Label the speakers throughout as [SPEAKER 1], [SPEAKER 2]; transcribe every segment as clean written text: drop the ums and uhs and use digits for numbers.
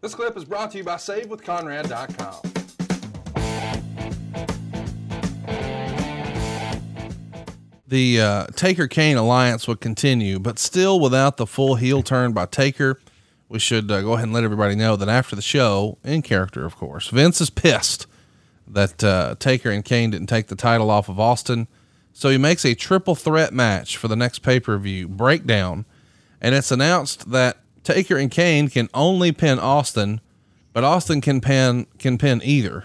[SPEAKER 1] This clip is brought to you by SaveWithConrad.com. The Taker-Kane alliance would continue, but still without the full heel turn by Taker. We should go ahead and let everybody know that after the show, in character, of course, Vince is pissed that Taker and Kane didn't take the title off of Austin. So he makes a triple threat match for the next pay-per-view breakdown. And it's announced that Taker and Kane can only pin Austin, but Austin can pin either.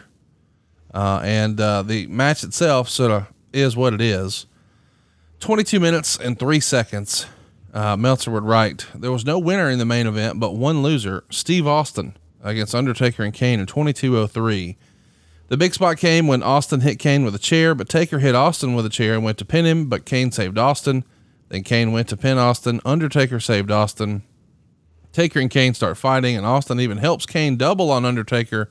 [SPEAKER 1] The match itself sort of is what it is. 22 minutes and 3 seconds. Meltzer would write, there was no winner in the main event, but one loser, Steve Austin against Undertaker and Kane in 22:03. The big spot came when Austin hit Kane with a chair, but Taker hit Austin with a chair and went to pin him, but Kane saved Austin. Then Kane went to pin Austin. Undertaker saved Austin. Taker and Kane start fighting, and Austin even helps Kane double on Undertaker.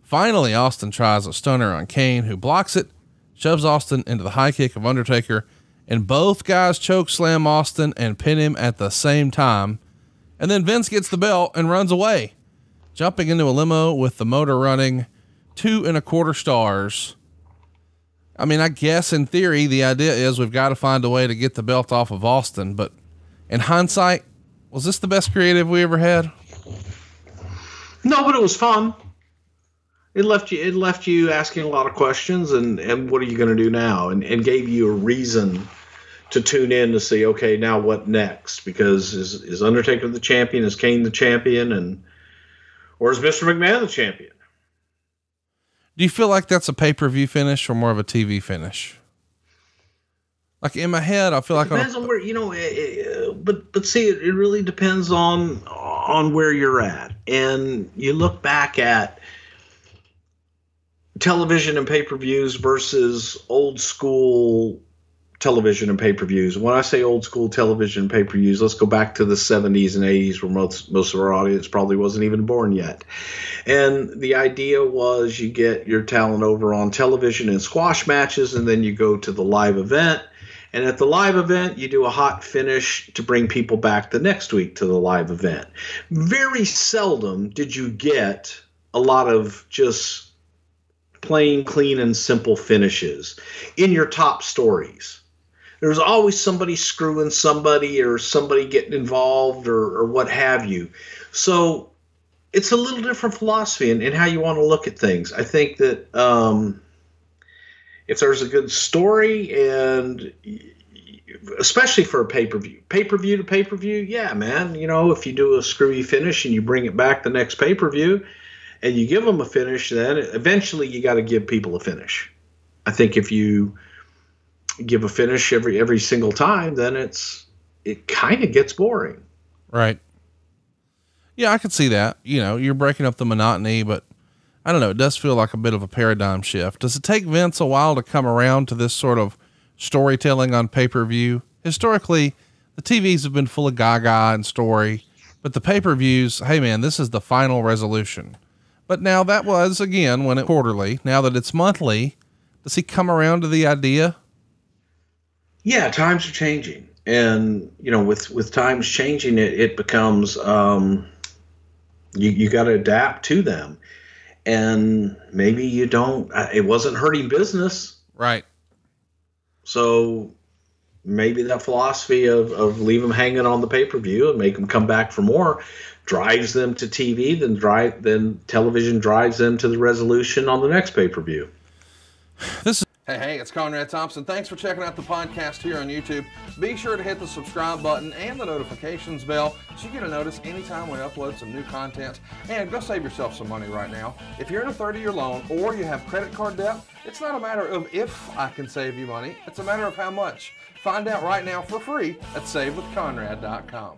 [SPEAKER 1] Finally, Austin tries a stunner on Kane, who blocks it, shoves Austin into the high kick of Undertaker, and both guys choke slam Austin and pin him at the same time. And then Vince gets the belt and runs away, jumping into a limo with the motor running. 2 1/4 stars. I mean, I guess in theory, the idea is we've got to find a way to get the belt off of Austin, but in hindsight, was this the best creative we ever had?
[SPEAKER 2] No, but it was fun. It left you asking a lot of questions and what are you going to do now? And gave you a reason to tune in to see, okay, now what next? Because is Undertaker the champion? Is Kane the champion? Or is Mr. McMahon the champion?
[SPEAKER 1] Do you feel like that's a pay-per-view finish or more of a TV finish? Like in my head, I feel like
[SPEAKER 2] depends on where, but see, it really depends on where you're at. And you look back at television and pay-per-views versus old school television and pay-per-views. When I say old school television and pay-per-views, let's go back to the 70s and 80s where most of our audience probably wasn't even born yet. And the idea was you get your talent over on television in squash matches, and then you go to the live event. And at the live event, you do a hot finish to bring people back the next week to the live event. Very seldom did you get a lot of just plain, clean, and simple finishes in your top stories. There's always somebody screwing somebody or somebody getting involved or what have you. So it's a little different philosophy in how you want to look at things. I think that if there's a good story, and especially for a pay-per-view to pay-per-view, yeah, man, if you do a screwy finish and you bring it back the next pay-per-view and you give them a finish, then eventually you got to give people a finish. I think if you give a finish every single time, then it kind of gets boring.
[SPEAKER 1] Right. Yeah, I could see that. You're breaking up the monotony, but I don't know. It does feel like a bit of a paradigm shift. Does it take Vince a while to come around to this sort of storytelling on pay-per-view? Historically, the TVs have been full of gaga and story, but the pay-per-views, hey man, this is the final resolution. But now that was, again, when it quarterly. Now that it's monthly, does he come around to the idea?
[SPEAKER 2] Yeah, times are changing. And, with times changing, it becomes, you got to adapt to them. And maybe you don't, it wasn't hurting business.
[SPEAKER 1] Right. So
[SPEAKER 2] maybe that philosophy of leave them hanging on the pay-per-view and make them come back for more drives them to TV, then television drives them to the resolution on the next pay-per-view.
[SPEAKER 1] Hey, it's Conrad Thompson. Thanks for checking out the podcast here on YouTube. Be sure to hit the subscribe button and the notifications bell so you get a notice anytime we upload some new content. And go save yourself some money right now. If you're in a 30-year loan or you have credit card debt, it's not a matter of if I can save you money. It's a matter of how much. Find out right now for free at SaveWithConrad.com.